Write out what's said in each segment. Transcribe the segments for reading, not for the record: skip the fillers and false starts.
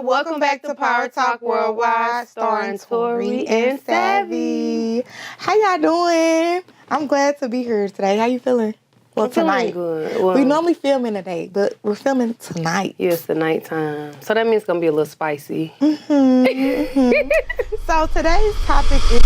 welcome back to Power Talk Worldwide, starring Tori and Savvy. How y'all doing? I'm glad to be here today. How you feeling? Well, I'm feeling tonight. good. Well, We normally film in the day, but we're filming tonight. yeah, it's the nighttime. So that means it's going to be a little spicy. So today's topic is...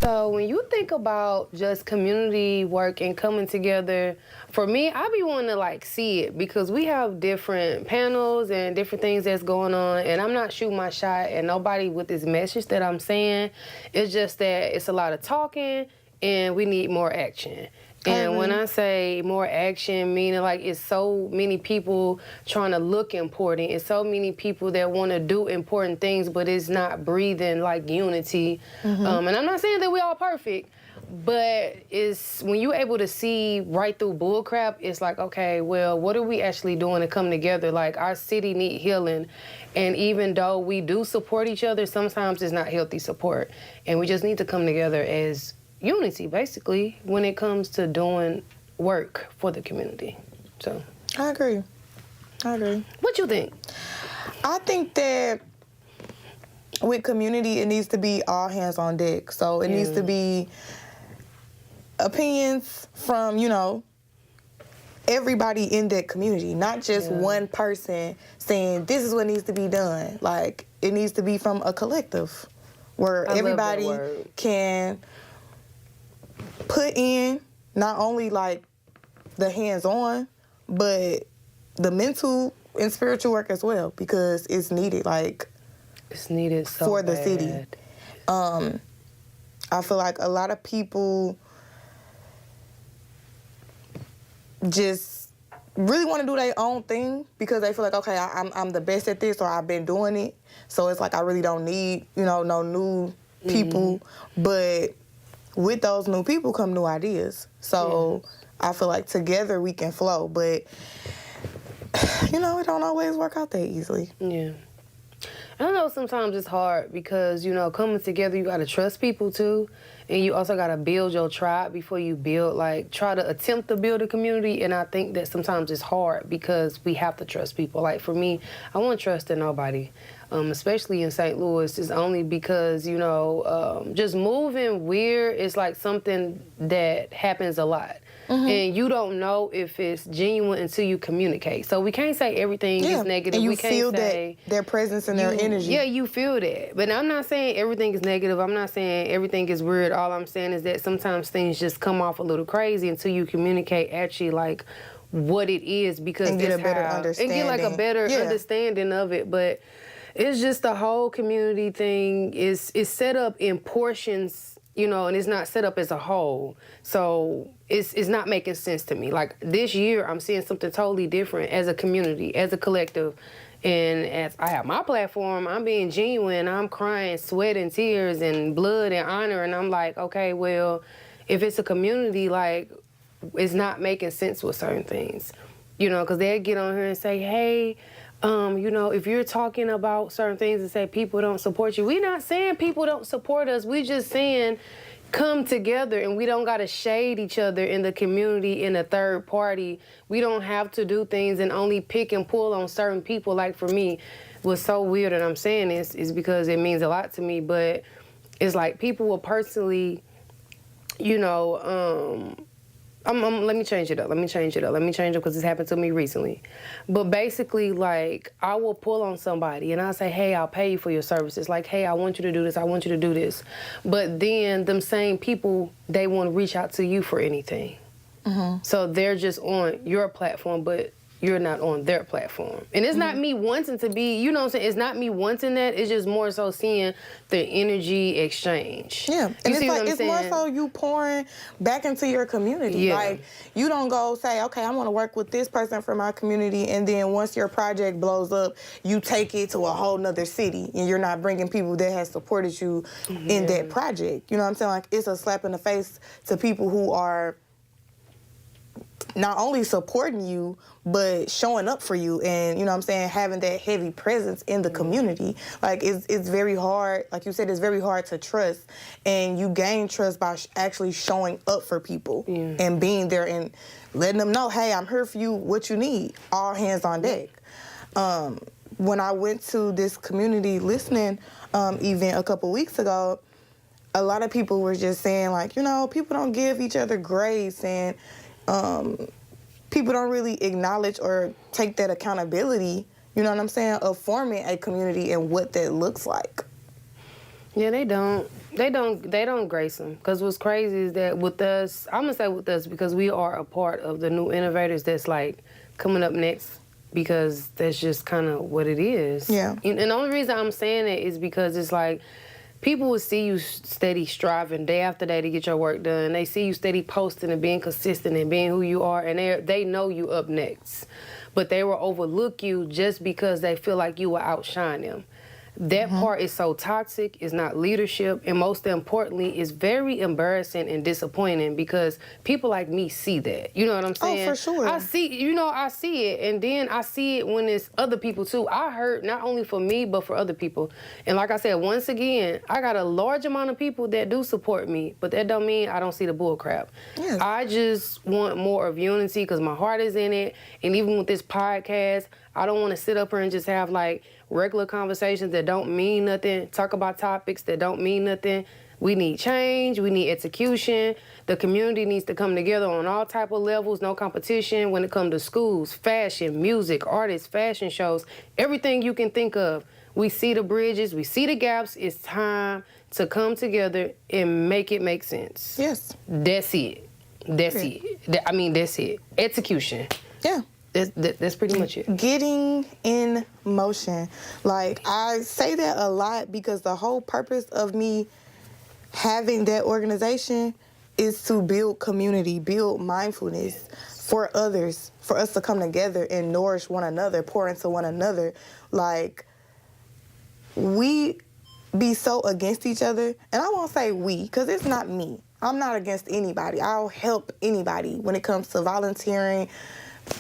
So when you think about just community work and coming together, for me, I be wanting to like see it because we have different panels and different things that's going on, and I'm not shooting my shot at nobody with this message that I'm saying. It's just that it's a lot of talking and we need more action. And when I say more action, meaning like it's so many people trying to look important. It's so many people that want to do important things, but it's not breathing like unity. And I'm not saying that we all perfect, but it's when you're able to see right through bullcrap, it's like, okay, well, what are we actually doing to come together? Like our city need healing. And even though we do support each other, sometimes it's not healthy support. And we just need to come together as unity, basically, when it comes to doing work for the community. So I agree. What you think? I think that with community, it needs to be all hands on deck. So it needs to be opinions from, everybody in that community, not just one person saying this is what needs to be done. Like, it needs to be from a collective where everybody can put in not only like the hands-on, but the mental and spiritual work as well, because it's needed. Like, it's needed so for the bad. city. I feel like a lot of people just really want to do their own thing because they feel like, okay, I'm the best at this, or I've been doing it, so it's like I really don't need no new people. But with those new people come new ideas. So I feel like together we can flow, but it don't always work out that easily. Yeah. I know sometimes it's hard because, coming together, you got to trust people too. And you also got to build your tribe before you try to attempt to build a community. And I think that sometimes it's hard because we have to trust people. Like for me, I won't trust in nobody. Especially in St. Louis, is only because, just moving weird is like something that happens a lot. And you don't know if it's genuine until you communicate. So we can't say everything is negative. And you we can't feel say that their presence and their energy. Yeah, you feel that. But I'm not saying everything is negative. I'm not saying everything is weird. All I'm saying is that sometimes things just come off a little crazy until you communicate actually like what it is, because and get a better understanding. And get like a better understanding of it. But it's just the whole community thing is set up in portions, and it's not set up as a whole. So it's not making sense to me. Like this year, I'm seeing something totally different as a community, as a collective. And as I have my platform, I'm being genuine. I'm crying, sweat and tears and blood and honor. And I'm like, okay, well, if it's a community, like, it's not making sense with certain things. Because they'll get on here and say, hey, if you're talking about certain things and say people don't support you, we're not saying people don't support us. We just saying come together, and we don't got to shade each other in the community in a third party. We don't have to do things and only pick and pull on certain people. Like for me, what's so weird that I'm saying this is because it means a lot to me, but it's like people will personally, let me change it up because this happened to me recently. But basically, like, I will pull on somebody and I'll say, hey, I'll pay you for your services. Like, hey, I want you to do this. I want you to do this. But then them same people, they want to reach out to you for anything. So they're just on your platform, but you're not on their platform. And it's not me wanting to be, it's not me wanting that. It's just more so seeing the energy exchange. Yeah, and it's more so you pouring back into your community. Yeah. Like, you don't go say, okay, I want to work with this person from my community, and then once your project blows up, you take it to a whole nother city, and you're not bringing people that have supported you in that project. You know what I'm saying? Like, it's a slap in the face to people who are not only supporting you, but showing up for you, and you know what I'm saying, having that heavy presence in the community. Like it's very hard, like you said, it's very hard to trust, and you gain trust by actually showing up for people and being there and letting them know, hey, I'm here for you, what you need, all hands on deck. When I went to this community listening event a couple weeks ago, a lot of people were just saying, like, you know, people don't give each other grace, and people don't really acknowledge or take that accountability, you know what I'm saying, of forming a community and what that looks like. Yeah, they don't grace them. Because what's crazy is that with us, I'm going to say with us because we are a part of the new innovators that's like coming up next, because that's just kind of what it is. Yeah. And the only reason I'm saying it is because it's like people will see you steady striving day after day to get your work done. They see you steady posting and being consistent and being who you are, and they know you up next. But they will overlook you just because they feel like you will outshine them. That part is so toxic, it's not leadership, and most importantly, it's very embarrassing and disappointing because people like me see that. You know what I'm saying? Oh, for sure. I see it, and then I see it when it's other people too. I hurt not only for me, but for other people. And like I said, once again, I got a large amount of people that do support me, but that don't mean I don't see the bull crap. Yes. I just want more of unity because my heart is in it, and even with this podcast, I don't want to sit up here and just have like regular conversations that don't mean nothing, talk about topics that don't mean nothing. We need change, we need execution. The community needs to come together on all type of levels, no competition when it comes to schools, fashion, music, artists, fashion shows, everything you can think of. We see the bridges, we see the gaps. It's time to come together and make it make sense. Yes. That's it. That's it. That's it. Execution. Yeah. That's pretty much it. Getting in motion. Like, I say that a lot because the whole purpose of me having that organization is to build community, build mindfulness for others, for us to come together and nourish one another, pour into one another. Like, we be so against each other, and I won't say we, because it's not me. I'm not against anybody. I'll help anybody when it comes to volunteering,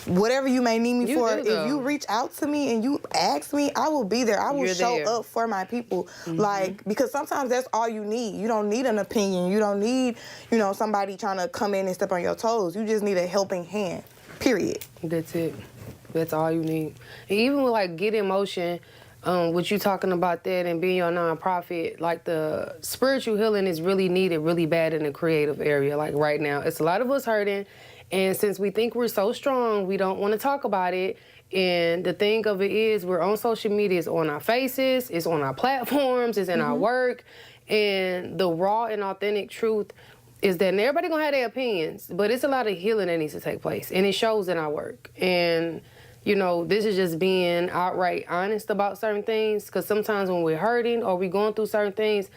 whatever you may need me for. If you reach out to me and you ask me, I will be there. I will show up for my people. Like, because sometimes that's all you need. You don't need an opinion. You don't need, somebody trying to come in and step on your toes. You just need a helping hand, period. That's it. That's all you need. And even with like Get in Motion, what you talking about that and being your nonprofit, like the spiritual healing is really needed really bad in the creative area. Like right now, it's a lot of us hurting. And since we think we're so strong, we don't want to talk about it. And the thing of it is, we're on social media. It's on our faces. It's on our platforms. It's in our work. And the raw and authentic truth is that everybody going to have their opinions, but it's a lot of healing that needs to take place. And it shows in our work. And, this is just being outright honest about certain things. Because sometimes when we're hurting or we're going through certain things,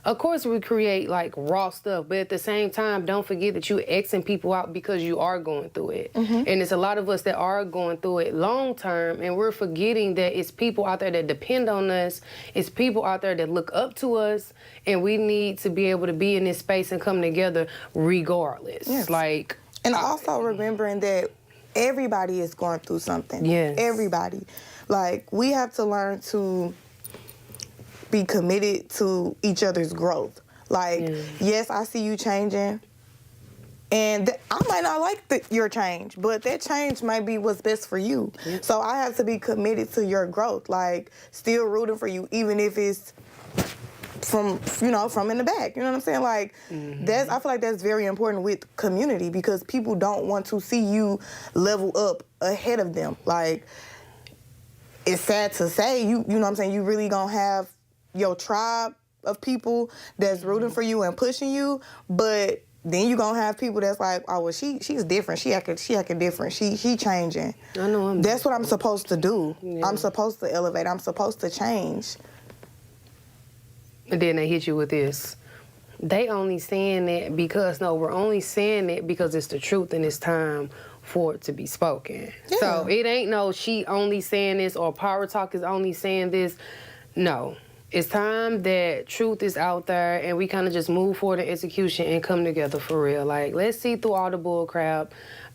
of course, we create like raw stuff, but at the same time, don't forget that you're Xing people out because you are going through it. And it's a lot of us that are going through it long term, and we're forgetting that it's people out there that depend on us. It's people out there that look up to us, and we need to be able to be in this space and come together regardless. Yes. And also remembering that everybody is going through something. Yes. Everybody. Like, we have to learn to be committed to each other's growth. Like, yes, I see you changing, and I might not like your change, but that change might be what's best for you. So I have to be committed to your growth, like still rooting for you, even if it's from in the back. You know what I'm saying? Like, I feel like that's very important with community, because people don't want to see you level up ahead of them. Like, it's sad to say, you know what I'm saying, you really gonna have your tribe of people that's rooting for you and pushing you, but then you gonna have people that's like, oh, well, she's different. She acting different. She changing. I know. That's what I'm supposed to do. Yeah. I'm supposed to elevate. I'm supposed to change. And then they hit you with this. They only saying that because, no, we're only saying it because it's the truth and it's time for it to be spoken. Yeah. So it ain't no she only saying this or Power Talk is only saying this. No. It's time that truth is out there and we kind of just move forward in execution and come together for real. Like, let's see through all the bull crap.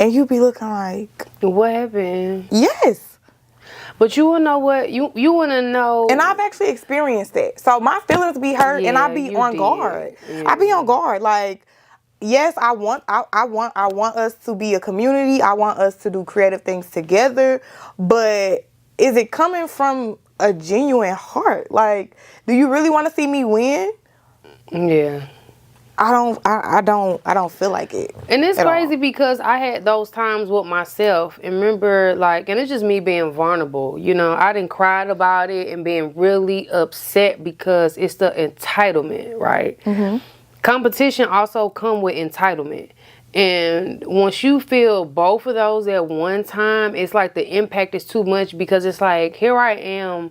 and you be looking like, What happened? yes. But you wanna know what? You wanna know. And I've actually experienced that. So my feelings be hurt, and I Yeah, be you on did. guard. Yeah. I be on guard. Like, yes, I want us to be a community. I want us to do creative things together. But is it coming from a genuine heart? Like, do you really want to see me win? Yeah. I don't feel like it. And it's at all. crazy because I had those times with myself and remember like, and it's just me being vulnerable. You know, I didn't cry about it and being really upset because it's the entitlement, right? Mm-hmm. Competition also come with entitlement. And once you feel both of those at one time, it's like the impact is too much because it's like, here I am.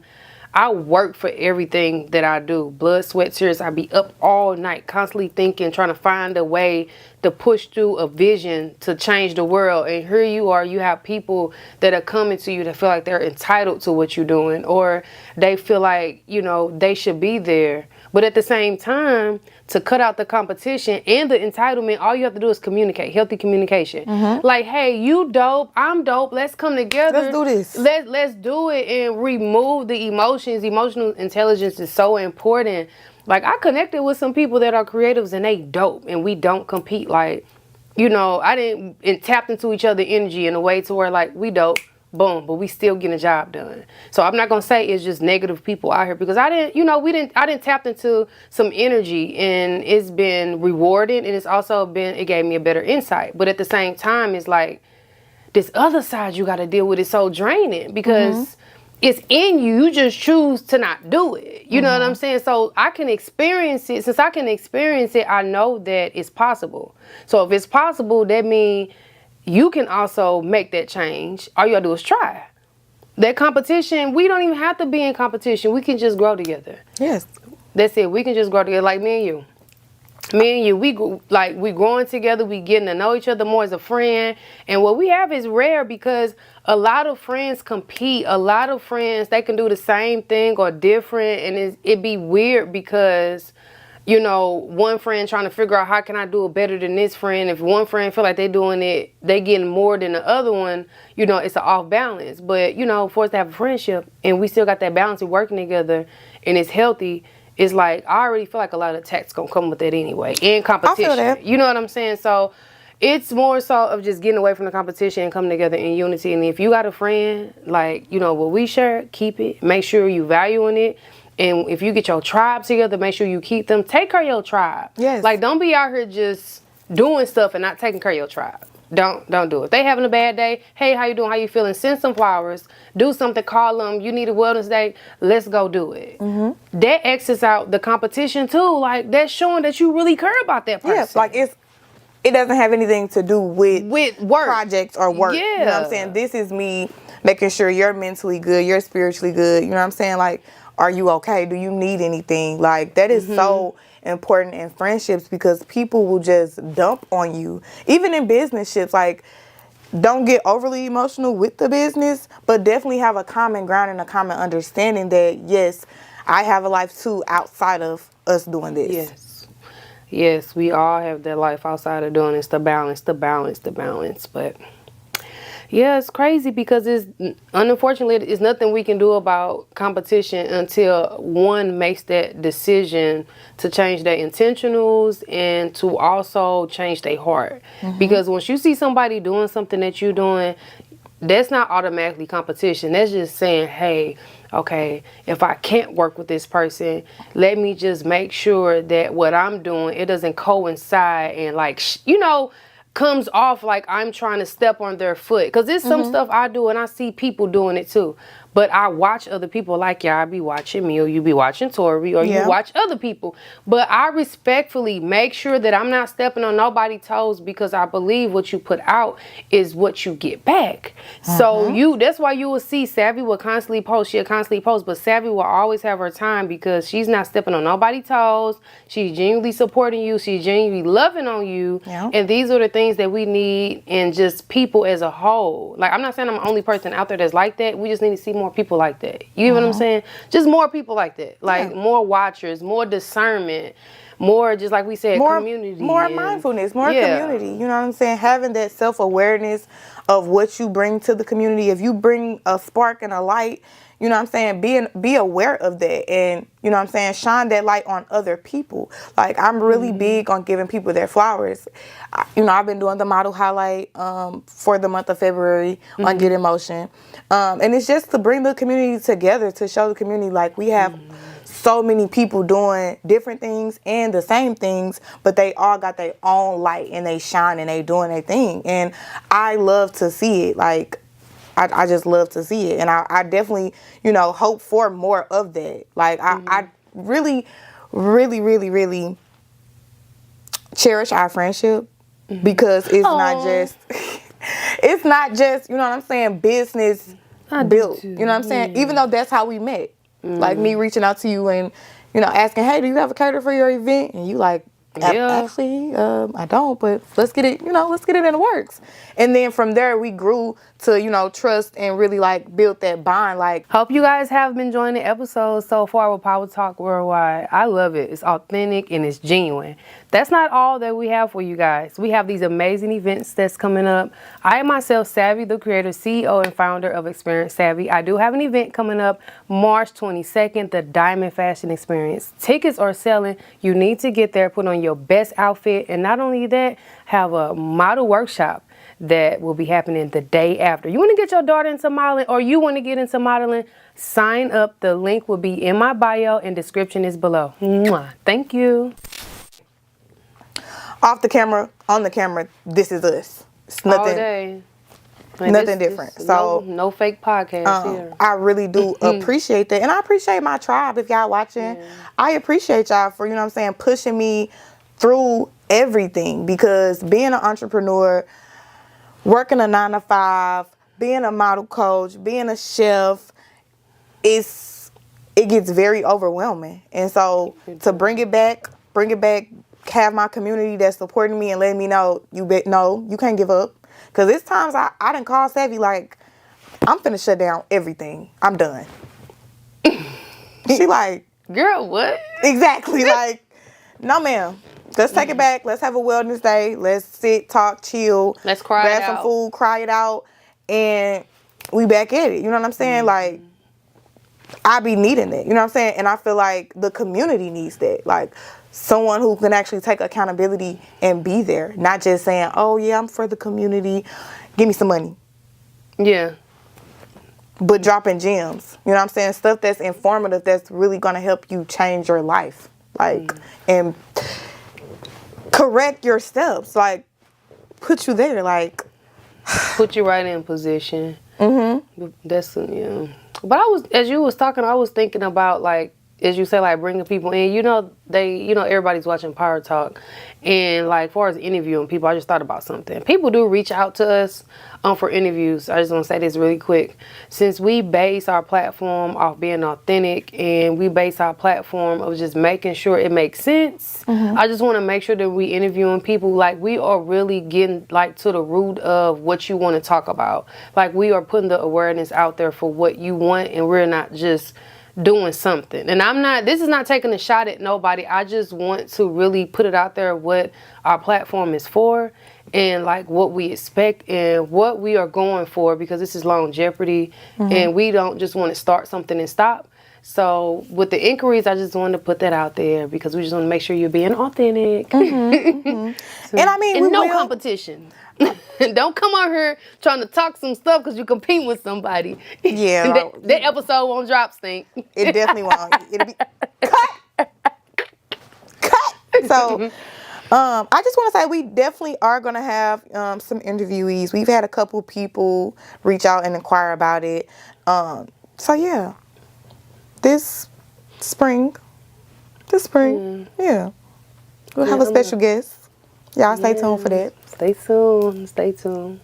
I work for everything that I do. Blood, sweat, tears. I be up all night, constantly thinking, trying to find a way to push through a vision to change the world. And here you are, you have people that are coming to you that feel like they're entitled to what you're doing, or they feel like, you know, they should be there. But at the same time, to cut out the competition and the entitlement, all you have to do is communicate, healthy communication. Like, hey, you dope, I'm dope, let's come together. Let's do this. Let's do it and remove the emotions. Emotional intelligence is so important. Like, I connected with some people that are creatives and they dope and we don't compete. Like, you know, and tapped into each other's energy in a way to where like we dope. Boom, but we still getting a job done. So I'm not gonna say it's just negative people out here because I didn't tap into some energy and it's been rewarding and it gave me a better insight. But at the same time, it's like this other side you gotta deal with is so draining because it's in you. You just choose to not do it. You know what I'm saying? So I can experience it. Since I can experience it, I know that it's possible. So if it's possible, that means you can also make that change. All you gotta do is try. That competition, we don't even have to be in competition. We can just grow together. Yes. That's it. We can just grow together like me and you. Me and you, we growing together. We getting to know each other more as a friend. And what we have is rare because a lot of friends compete. A lot of friends, they can do the same thing or different. And it'd be weird because, you know, one friend trying to figure out how can I do it better than this friend. If one friend feel like they doing it, they getting more than the other one, you know, it's an off balance. But, you know, for us to have a friendship and we still got that balance of working together and it's healthy, it's like, I already feel like a lot of attacks gonna come with that anyway. And competition. I feel that. You know what I'm saying? So it's more so of just getting away from the competition and coming together in unity. And if you got a friend, like, you know, what we share, keep it. Make sure you valuing it. And if you get your tribe together, make sure you keep them. Take care of your tribe. Yes. Like, don't be out here just doing stuff and not taking care of your tribe. Don't do it. They having a bad day. Hey, how you doing? How you feeling? Send some flowers. Do something. Call them. You need a wellness day. Let's go do it. That X's out the competition too. Like, that's showing that you really care about that person. Yes, like it doesn't have anything to do with work. projects or work. Yeah. You know what I'm saying? This is me making sure you're mentally good, you're spiritually good. You know what I'm saying? Like, are you okay? Do you need anything? Like, that is so important in friendships because people will just dump on you. Even in business ships, like, don't get overly emotional with the business, but definitely have a common ground and a common understanding that, yes, I have a life too outside of us doing this. Yes, we all have that life outside of doing this, the balance. But yeah, it's crazy because unfortunately, it's nothing we can do about competition until one makes that decision to change their intentionals and to also change their heart. Because once you see somebody doing something that you're doing, that's not automatically competition. That's just saying, hey, okay, if I can't work with this person, let me just make sure that what I'm doing, it doesn't coincide and like, comes off like I'm trying to step on their foot. Because there's some stuff I do and I see people doing it too. But I watch other people like, I be watching me or you be watching Tori or you watch other people. But I respectfully make sure that I'm not stepping on nobody's toes because I believe what you put out is what you get back. So that's why you will see Savvy will constantly post. She'll constantly post. But Savvy will always have her time because she's not stepping on nobody's toes. She's genuinely supporting you. She's genuinely loving on you. Yeah. And these are the things that we need in just people as a whole. Like, I'm not saying I'm the only person out there that's like that. We just need to see more people like that. You know what I'm saying? Just more people like that. Like more watchers, more discernment, more just like we said, more community, more and- mindfulness, more Yeah. community. You know what I'm saying? Having that self-awareness of what you bring to the community. If you bring a spark and a light, you know what I'm saying? Be aware of that, and you know what I'm saying? Shine that light on other people. Like, I'm really big on giving people their flowers. I've been doing the model highlight for the month of February on Get in Motion, and it's just to bring the community together, to show the community like we have so many people doing different things and the same things, but they all got their own light and they shine and they doing their thing, and I love to see it. Like, I just love to see it. And I definitely, hope for more of that. Like, I really, really, really, really cherish our friendship because it's not just, you know what I'm saying, business built. too. You know what I'm saying? Even though that's how we met. Like, me reaching out to you and, asking, hey, do you have a caterer for your event? And you like, Yeah. actually, I don't, but let's get it, let's get it in the works. And then from there, we grew to, trust and really like build that bond. Like, Hope you guys have been enjoying the episode so far with Power Talk Worldwide. I love it. It's authentic and it's genuine. That's not all that we have for you guys. We have these amazing events that's coming up. I am myself, Savvy, the creator, CEO, and founder of Experience Savvy. I do have an event coming up March 22nd, the Diamond Fashion Experience. Tickets are selling. You need to get there, put on your best outfit, and not only that, have a model workshop that will be happening the day after. You want to get your daughter into modeling, or you want to get into modeling, sign up. The link will be in my bio and description is below. Mwah. Thank you. off the camera, on the camera, this is us. It's All nothing. day. Like, Nothing different. So, no fake podcast here. I really do appreciate that. And I appreciate my tribe. If y'all watching, I appreciate y'all for, pushing me through everything, because being an entrepreneur, working a 9-to-5, being a model coach, being a chef, it gets very overwhelming. And so to bring it back, have my community that's supporting me and letting me know, you can't give up. Because it's times I done call Savvy like, I'm finna shut down everything. I'm done. She like, Girl, what? exactly, like, no ma'am. Let's take it back. Let's have a wellness day. Let's sit, talk, chill. Let's cry grab it some out. food, cry it out, and we back at it. You know what I'm saying? Like, I be needing that. You know what I'm saying? And I feel like the community needs that. Like, someone who can actually take accountability and be there. Not just saying, oh, yeah, I'm for the community. Give me some money. Yeah. But dropping gems. You know what I'm saying? Stuff that's informative, that's really going to help you change your life. Like, and correct your steps. Like, put you there. Like, Put you right in position. Mm-hmm. That's, yeah. But as you was talking, I was thinking about, like, as you say, like, bringing people in. Everybody's watching Power Talk. And, like, as far as interviewing people, I just thought about something. People do reach out to us for interviews. I just want to say this really quick. Since we base our platform off being authentic, and we base our platform of just making sure it makes sense, I just want to make sure that we interviewing people, like, we are really getting, like, to the root of what you want to talk about. Like, we are putting the awareness out there for what you want, and we're not just doing something. And this is not taking a shot at nobody. I just want to really put it out there what our platform is for, and like what we expect and what we are going for, because this is longevity, and we don't just want to start something and stop. So with the inquiries, I just wanted to put that out there, because we just want to make sure you're being authentic. and I mean, And no competition. Don't come out here trying to talk some stuff because you compete with somebody. Yeah. that episode won't drop, Stink. It definitely won't. It'll be cut. So, I just want to say we definitely are going to have some interviewees. We've had a couple people reach out and inquire about it. So yeah, this spring, yeah, we'll have a special guest. Y'all stay tuned for that. Stay tuned.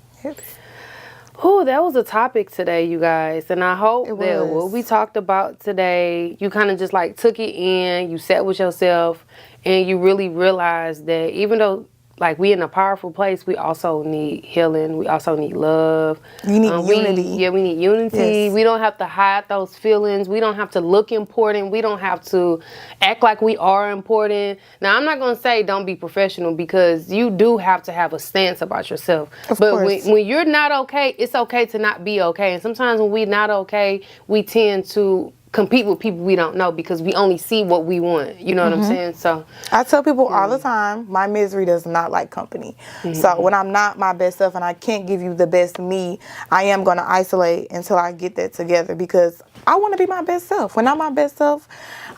Oh, that was a topic today, you guys. And I hope that was. what we talked about today, you kind of just like took it in, you sat with yourself, and you really realized that even though like we in a powerful place, we also need healing. We also need love. You need unity. We need unity. Yes. We don't have to hide those feelings. We don't have to look important. We don't have to act like we are important. Now, I'm not going to say don't be professional, because you do have to have a stance about yourself. Of but course. when you're not okay, it's okay to not be okay. And sometimes when we're not okay, we tend to compete with people we don't know because we only see what we want. You know what I'm saying? So I tell people all the time, my misery does not like company. So when I'm not my best self and I can't give you the best me, I am going to isolate until I get that together, because I want to be my best self. When I'm my best self,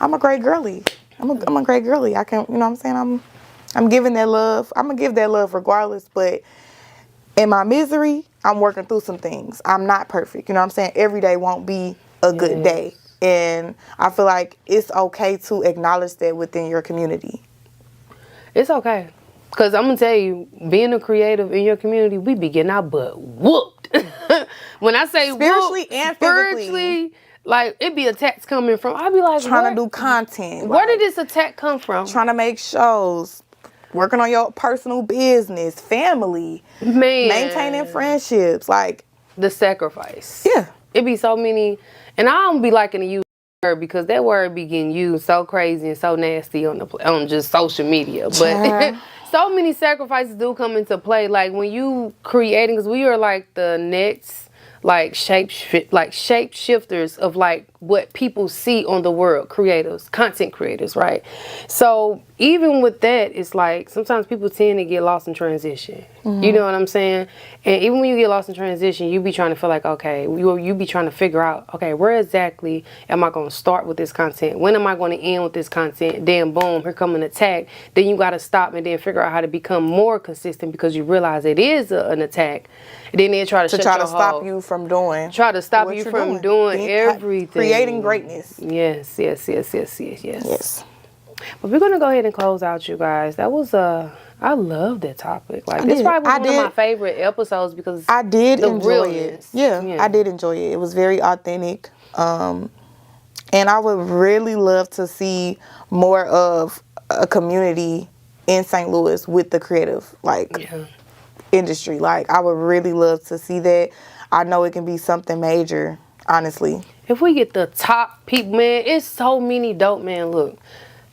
I'm a great girly. I'm a great girly. I can, you know what I'm saying? I'm giving that love. I'm going to give that love regardless, but in my misery, I'm working through some things. I'm not perfect. You know what I'm saying? Every day won't be a good day. And I feel like it's okay to acknowledge that within your community. it's okay. Because I'm going to tell you, being a creative in your community, we be getting our butt whooped. When I say Spiritually whooped, and physically. spiritually, like, it be attacks coming from, I be like, Trying to do content. where like, did this attack come from? trying to make shows, working on your personal business, family, Man. maintaining friendships. Like, The sacrifice. yeah. It be so many, and I don't be liking to use that word because that word be getting used so crazy and so nasty on just social media. But Child. so many sacrifices do come into play. Like when you creating, because we are like the next shape shifters of like what people see on the world, creators, content creators, right? So even with that, it's like sometimes people tend to get lost in transition. You know what I'm saying? And even when you get lost in transition, you be trying to feel like, okay, you be trying to figure out, okay, where exactly am I going to start with this content? When am I going to end with this content? Then boom, here come an attack. Then you got to stop and then figure out how to become more consistent, because you realize it is an attack. And then they try to stop you from doing. Try to stop what you you're from doing everything. Creating greatness. Yes. Yes. But we're gonna go ahead and close out, you guys. That was I love that topic. Like this did. probably was I one of my did. favorite episodes because I did the enjoy realness. it. Yeah, I did enjoy it. It was very authentic. And I would really love to see more of a community in St. Louis with the creative industry. Like, I would really love to see that. I know it can be something major, honestly. If we get the top people, man, it's so many dope, man. Look,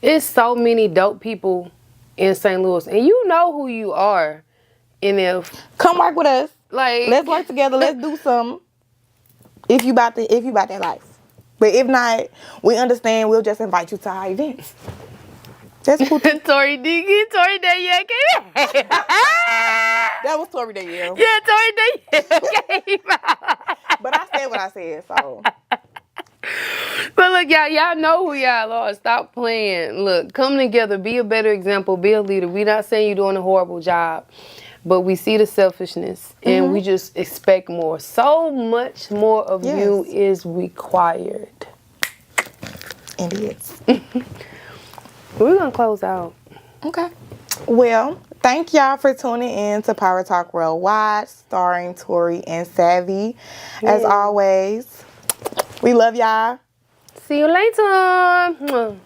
it's so many dope people in St. Louis, and you know who you are. And if Come work with us. like, Let's work together. Let's do something. If you about that life. But if not, we understand. We'll just invite you to our events. That's cool. Tori Danielle came. That was Tori Danielle. Yeah, Tori Danielle came out. But I said what I said, so. But look, y'all know who y'all are. Stop playing. Look, come together. Be a better example. Be a leader. We not saying you're doing a horrible job, but we see the selfishness and we just expect more. So much more of you is required. And it is. We're going to close out. Okay. Well, thank y'all for tuning in to Power Talk Worldwide, starring Tori and Savvy. As always, we love y'all. See you later.